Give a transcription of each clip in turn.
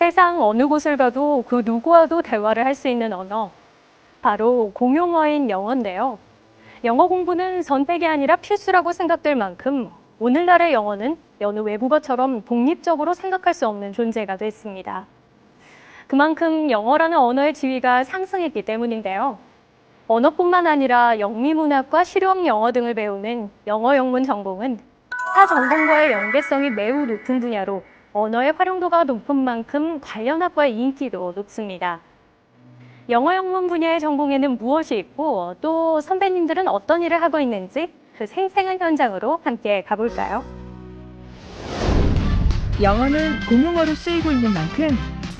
세상 어느 곳을 가도 그 누구와도 대화를 할 수 있는 언어. 바로 공용어인 영어인데요. 영어 공부는 선택이 아니라 필수라고 생각될 만큼 오늘날의 영어는 여느 외국어처럼 독립적으로 생각할 수 없는 존재가 됐습니다. 그만큼 영어라는 언어의 지위가 상승했기 때문인데요. 언어뿐만 아니라 영미문학과 실용 영어 등을 배우는 영어 영문 전공은 타 전공과의 연계성이 매우 높은 분야로 언어의 활용도가 높은 만큼 관련 학과의 인기도 높습니다. 영어 영문 분야의 전공에는 무엇이 있고 또 선배님들은 어떤 일을 하고 있는지 그 생생한 현장으로 함께 가볼까요? 영어는 공용어로 쓰이고 있는 만큼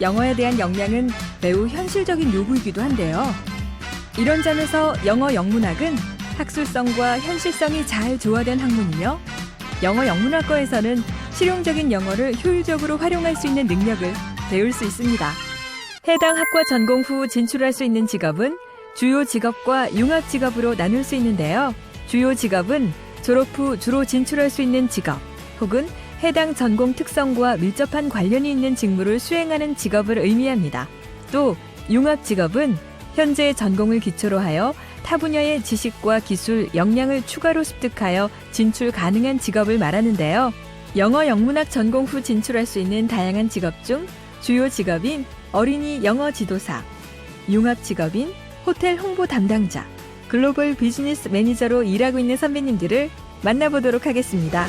영어에 대한 역량은 매우 현실적인 요구이기도 한데요. 이런 점에서 영어 영문학은 학술성과 현실성이 잘 조화된 학문이며 영어 영문학과에서는 실용적인 영어를 효율적으로 활용할 수 있는 능력을 배울 수 있습니다. 해당 학과 전공 후 진출할 수 있는 직업은 주요 직업과 융합 직업으로 나눌 수 있는데요. 주요 직업은 졸업 후 주로 진출할 수 있는 직업 혹은 해당 전공 특성과 밀접한 관련이 있는 직무를 수행하는 직업을 의미합니다. 또 융합 직업은 현재 전공을 기초로 하여 타 분야의 지식과 기술, 역량을 추가로 습득하여 진출 가능한 직업을 말하는데요. 영어 영문학 전공 후 진출할 수 있는 다양한 직업 중 주요 직업인 어린이 영어 지도사, 융합 직업인 호텔 홍보 담당자, 글로벌 비즈니스 매니저로 일하고 있는 선배님들을 만나보도록 하겠습니다.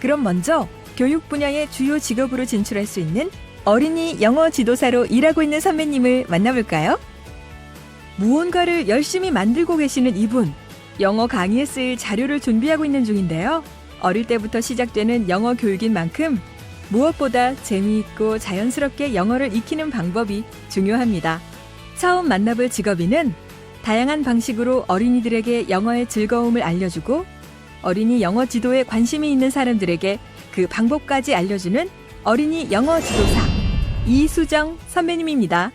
그럼 먼저 교육 분야의 주요 직업으로 진출할 수 있는 어린이 영어 지도사로 일하고 있는 선배님을 만나볼까요? 무언가를 열심히 만들고 계시는 이분, 영어 강의에 쓰일 자료를 준비하고 있는 중인데요. 어릴 때부터 시작되는 영어 교육인 만큼 무엇보다 재미있고 자연스럽게 영어를 익히는 방법이 중요합니다. 처음 만나볼 직업인은 다양한 방식으로 어린이들에게 영어의 즐거움을 알려주고 어린이 영어 지도에 관심이 있는 사람들에게 그 방법까지 알려주는 어린이 영어 지도사 이수정 선배님입니다.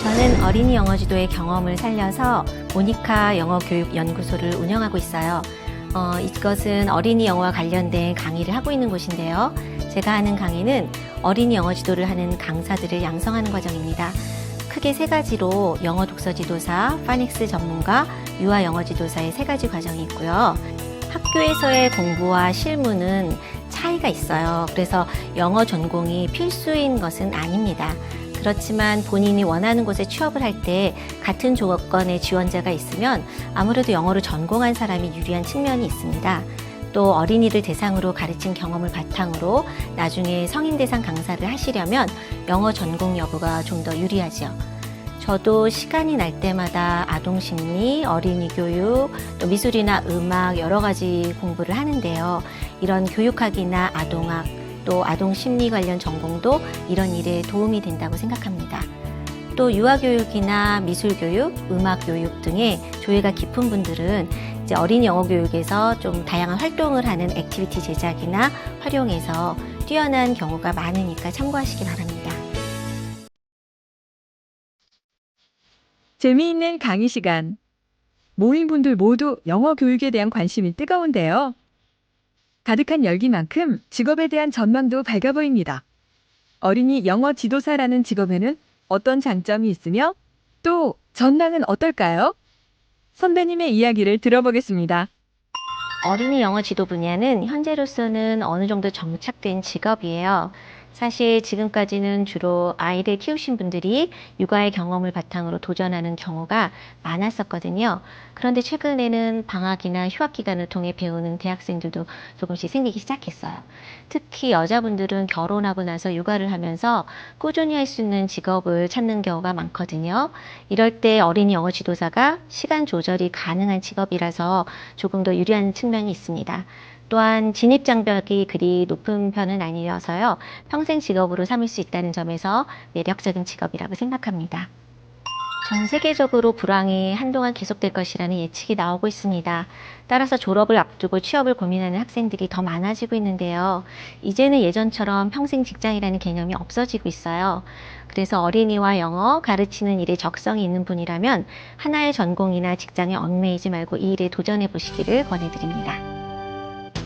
저는 어린이 영어 지도의 경험을 살려서 모니카 영어 교육 연구소를 운영하고 있어요. 이것은 어린이 영어와 관련된 강의를 하고 있는 곳인데요. 제가 하는 강의는 어린이 영어 지도를 하는 강사들을 양성하는 과정입니다. 크게 세 가지로 영어 독서 지도사, 파닉스 전문가, 유아 영어 지도사의 세 가지 과정이 있고요. 학교에서의 공부와 실무는 차이가 있어요. 그래서 영어 전공이 필수인 것은 아닙니다. 그렇지만 본인이 원하는 곳에 취업을 할 때 같은 조건의 지원자가 있으면 아무래도 영어를 전공한 사람이 유리한 측면이 있습니다. 또 어린이를 대상으로 가르친 경험을 바탕으로 나중에 성인 대상 강사를 하시려면 영어 전공 여부가 좀 더 유리하죠. 저도 시간이 날 때마다 아동 심리, 어린이 교육, 또 미술이나 음악 여러 가지 공부를 하는데요. 이런 교육학이나 아동학, 또 아동 심리 관련 전공도 이런 일에 도움이 된다고 생각합니다. 또 유아교육이나 미술교육, 음악교육 등의 조예가 깊은 분들은 이제 어린이 영어 교육에서 좀 다양한 활동을 하는 액티비티 제작이나 활용해서 뛰어난 경우가 많으니까 참고하시기 바랍니다. 재미있는 강의 시간. 모인 분들 모두 영어 교육에 대한 관심이 뜨거운데요. 가득한 열기만큼 직업에 대한 전망도 밝아 보입니다. 어린이 영어 지도사라는 직업에는 어떤 장점이 있으며 또 전망은 어떨까요? 선배님의 이야기를 들어보겠습니다. 어린이 영어 지도 분야는 현재로서는 어느 정도 정착된 직업이에요. 사실 지금까지는 주로 아이를 키우신 분들이 육아의 경험을 바탕으로 도전하는 경우가 많았었거든요. 그런데 최근에는 방학이나 휴학 기간을 통해 배우는 대학생들도 조금씩 생기기 시작했어요. 특히 여자분들은 결혼하고 나서 육아를 하면서 꾸준히 할 수 있는 직업을 찾는 경우가 많거든요. 이럴 때 어린이 영어 지도사가 시간 조절이 가능한 직업이라서 조금 더 유리한 측면이 있습니다. 또한 진입장벽이 그리 높은 편은 아니어서요. 평생 직업으로 삼을 수 있다는 점에서 매력적인 직업이라고 생각합니다. 전 세계적으로 불황이 한동안 계속될 것이라는 예측이 나오고 있습니다. 따라서 졸업을 앞두고 취업을 고민하는 학생들이 더 많아지고 있는데요. 이제는 예전처럼 평생 직장이라는 개념이 없어지고 있어요. 그래서 어린이와 영어 가르치는 일에 적성이 있는 분이라면 하나의 전공이나 직장에 얽매이지 말고 이 일에 도전해 보시기를 권해드립니다.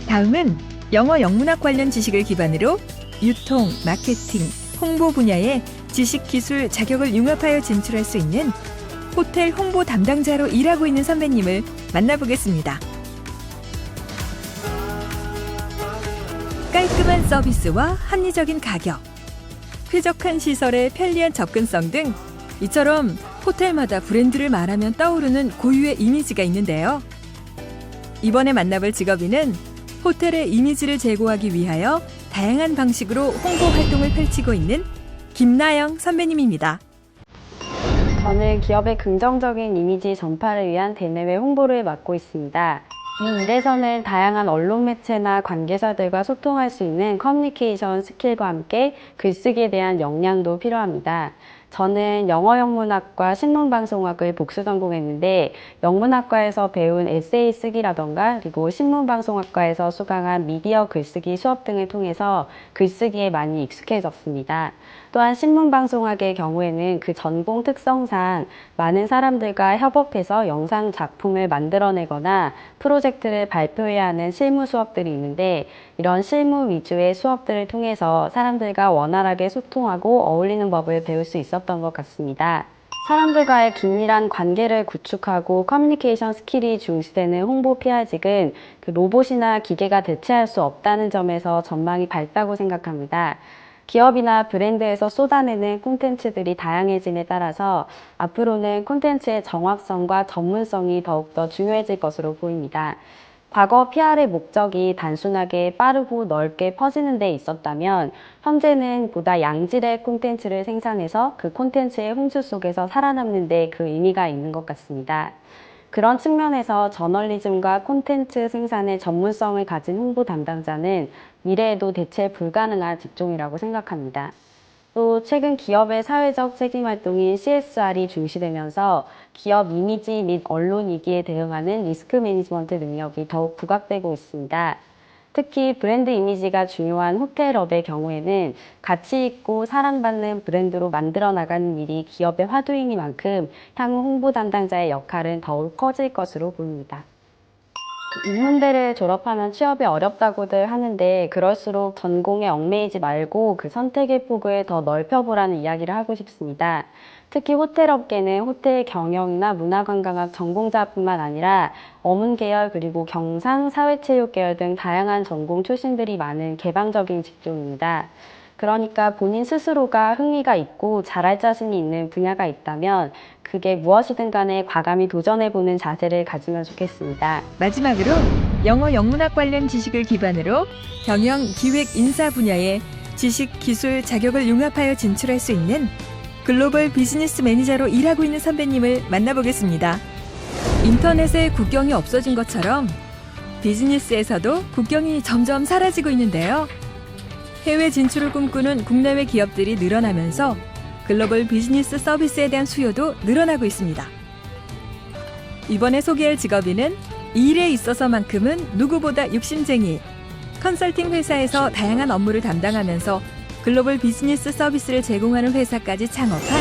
다음은 영어 영문학 관련 지식을 기반으로 유통, 마케팅, 홍보 분야의 지식, 기술, 자격을 융합하여 진출할 수 있는 호텔 홍보 담당자로 일하고 있는 선배님을 만나보겠습니다. 깔끔한 서비스와 합리적인 가격, 쾌적한 시설의 편리한 접근성 등 이처럼 호텔마다 브랜드를 말하면 떠오르는 고유의 이미지가 있는데요. 이번에 만나볼 직업인은 호텔의 이미지를 제고하기 위하여 다양한 방식으로 홍보 활동을 펼치고 있는 김나영 선배님입니다. 저는 기업의 긍정적인 이미지 전파를 위한 대내외 홍보를 맡고 있습니다. 이 일에서는 다양한 언론 매체나 관계자들과 소통할 수 있는 커뮤니케이션 스킬과 함께 글쓰기에 대한 역량도 필요합니다. 저는 영어 영문학과 신문방송학을 복수 전공했는데 영문학과에서 배운 에세이 쓰기라던가 그리고 신문방송학과에서 수강한 미디어 글쓰기 수업 등을 통해서 글쓰기에 많이 익숙해졌습니다. 또한 신문방송학의 경우에는 그 전공 특성상 많은 사람들과 협업해서 영상 작품을 만들어내거나 프로젝트를 발표해야 하는 실무 수업들이 있는데 이런 실무 위주의 수업들을 통해서 사람들과 원활하게 소통하고 어울리는 법을 배울 수 있었던 것 같습니다. 사람들과의 긴밀한 관계를 구축하고 커뮤니케이션 스킬이 중시되는 홍보 PR직은 그 로봇이나 기계가 대체할 수 없다는 점에서 전망이 밝다고 생각합니다. 기업이나 브랜드에서 쏟아내는 콘텐츠들이 다양해짐에 따라서 앞으로는 콘텐츠의 정확성과 전문성이 더욱더 중요해질 것으로 보입니다. 과거 PR의 목적이 단순하게 빠르고 넓게 퍼지는 데 있었다면 현재는 보다 양질의 콘텐츠를 생산해서 그 콘텐츠의 홍수 속에서 살아남는 데 그 의미가 있는 것 같습니다. 그런 측면에서 저널리즘과 콘텐츠 생산의 전문성을 가진 홍보 담당자는 미래에도 대체 불가능한 직종이라고 생각합니다. 또 최근 기업의 사회적 책임 활동인 CSR이 중시되면서 기업 이미지 및 언론 위기에 대응하는 리스크 매니지먼트 능력이 더욱 부각되고 있습니다. 특히 브랜드 이미지가 중요한 호텔업의 경우에는 가치 있고 사랑받는 브랜드로 만들어 나가는 일이 기업의 화두이니만큼 향후 홍보 담당자의 역할은 더욱 커질 것으로 보입니다. 인문대를 졸업하면 취업이 어렵다고들 하는데 그럴수록 전공에 얽매이지 말고 그 선택의 폭을 더 넓혀보라는 이야기를 하고 싶습니다. 특히 호텔업계는 호텔 경영이나 문화관광학 전공자뿐만 아니라 어문계열 그리고 경상, 사회체육계열 등 다양한 전공 출신들이 많은 개방적인 직종입니다. 그러니까 본인 스스로가 흥미가 있고 잘할 자신이 있는 분야가 있다면 그게 무엇이든 간에 과감히 도전해보는 자세를 가지면 좋겠습니다. 마지막으로 영어 영문학 관련 지식을 기반으로 경영, 기획, 인사 분야의 지식, 기술, 자격을 융합하여 진출할 수 있는 글로벌 비즈니스 매니저로 일하고 있는 선배님을 만나보겠습니다. 인터넷에 국경이 없어진 것처럼 비즈니스에서도 국경이 점점 사라지고 있는데요. 해외 진출을 꿈꾸는 국내외 기업들이 늘어나면서 글로벌 비즈니스 서비스에 대한 수요도 늘어나고 있습니다. 이번에 소개할 직업인은 일에 있어서만큼은 누구보다 욕심쟁이, 컨설팅 회사에서 다양한 업무를 담당하면서 글로벌 비즈니스 서비스를 제공하는 회사까지 창업한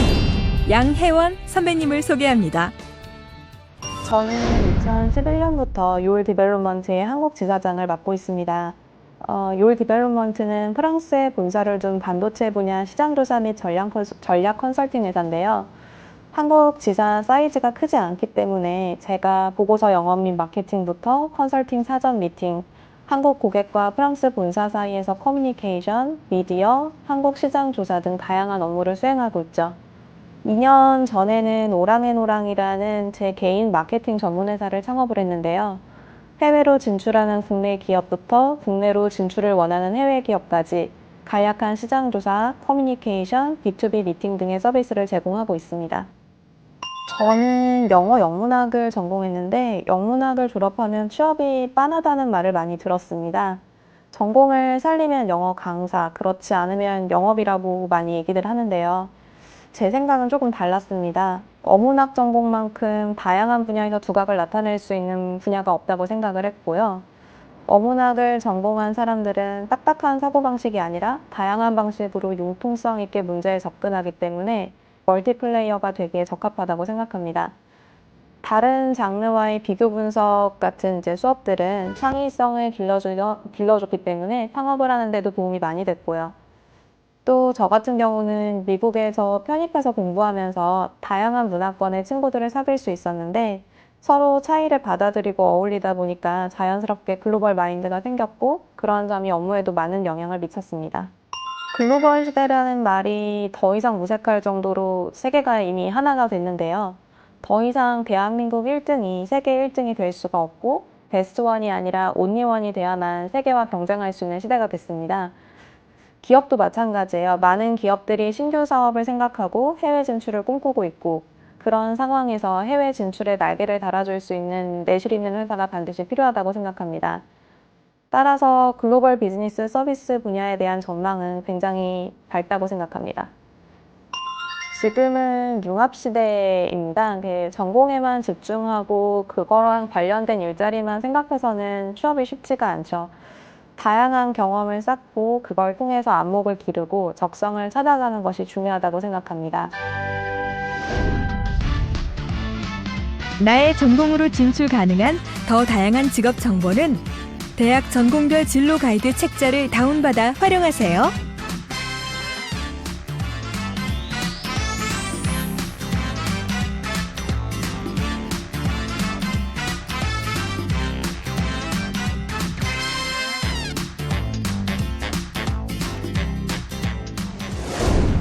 양혜원 선배님을 소개합니다. 저는 2011년부터 요일 디벨롭먼트의 한국 지사장을 맡고 있습니다. 요일 디벨롭먼트는 프랑스에 본사를 둔 반도체 분야 시장조사 및 전략 컨설팅 회사인데요. 한국 지사 사이즈가 크지 않기 때문에 제가 보고서 영업 및 마케팅부터 컨설팅 사전 미팅, 한국 고객과 프랑스 본사 사이에서 커뮤니케이션, 미디어, 한국 시장 조사 등 다양한 업무를 수행하고 있죠. 2년 전에는 오랑앤오랑이라는 제 개인 마케팅 전문 회사를 창업을 했는데요. 해외로 진출하는 국내 기업부터 국내로 진출을 원하는 해외 기업까지 간략한 시장 조사, 커뮤니케이션, B2B 미팅 등의 서비스를 제공하고 있습니다. 저는 영어 영문학을 전공했는데 영문학을 졸업하면 취업이 빤하다는 말을 많이 들었습니다. 전공을 살리면 영어 강사, 그렇지 않으면 영업이라고 많이 얘기들 하는데요. 제 생각은 조금 달랐습니다. 어문학 전공만큼 다양한 분야에서 두각을 나타낼 수 있는 분야가 없다고 생각을 했고요. 어문학을 전공한 사람들은 딱딱한 사고방식이 아니라 다양한 방식으로 융통성 있게 문제에 접근하기 때문에 멀티플레이어가 되기에 적합하다고 생각합니다. 다른 장르와의 비교 분석 같은 이제 수업들은 창의성을 길러줬기 때문에 창업을 하는데도 도움이 많이 됐고요. 또 저 같은 경우는 미국에서 편입해서 공부하면서 다양한 문화권의 친구들을 사귈 수 있었는데 서로 차이를 받아들이고 어울리다 보니까 자연스럽게 글로벌 마인드가 생겼고 그러한 점이 업무에도 많은 영향을 미쳤습니다. 글로벌 시대라는 말이 더 이상 무색할 정도로 세계가 이미 하나가 됐는데요. 더 이상 대한민국 1등이 세계 1등이 될 수가 없고 베스트 원이 아니라 온리 원이 돼야만 세계와 경쟁할 수 있는 시대가 됐습니다. 기업도 마찬가지예요. 많은 기업들이 신규 사업을 생각하고 해외 진출을 꿈꾸고 있고 그런 상황에서 해외 진출에 날개를 달아줄 수 있는 내실 있는 회사가 반드시 필요하다고 생각합니다. 따라서 글로벌 비즈니스 서비스 분야에 대한 전망은 굉장히 밝다고 생각합니다. 지금은 융합시대입니다. 전공에만 집중하고 그거랑 관련된 일자리만 생각해서는 취업이 쉽지가 않죠. 다양한 경험을 쌓고 그걸 통해서 안목을 기르고 적성을 찾아가는 것이 중요하다고 생각합니다. 나의 전공으로 진출 가능한 더 다양한 직업 정보는 대학 전공별 진로 가이드 책자를 다운받아 활용하세요.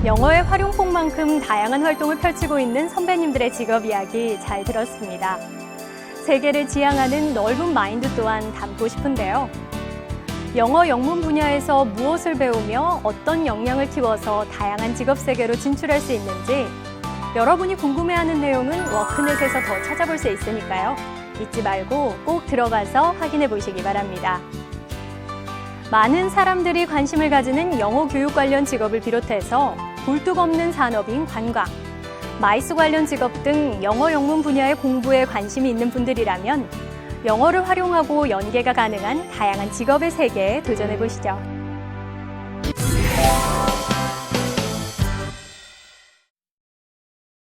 영어의 활용폭만큼 다양한 활동을 펼치고 있는 선배님들의 직업 이야기 잘 들었습니다. 세계를 지향하는 넓은 마인드 또한 담고 싶은데요. 영어 영문 분야에서 무엇을 배우며 어떤 역량을 키워서 다양한 직업 세계로 진출할 수 있는지 여러분이 궁금해하는 내용은 워크넷에서 더 찾아볼 수 있으니까요. 잊지 말고 꼭 들어가서 확인해 보시기 바랍니다. 많은 사람들이 관심을 가지는 영어 교육 관련 직업을 비롯해서 굴뚝 없는 산업인 관광, 마이스 관련 직업 등 영어 영문 분야의 공부에 관심이 있는 분들이라면 영어를 활용하고 연계가 가능한 다양한 직업의 세계에 도전해 보시죠.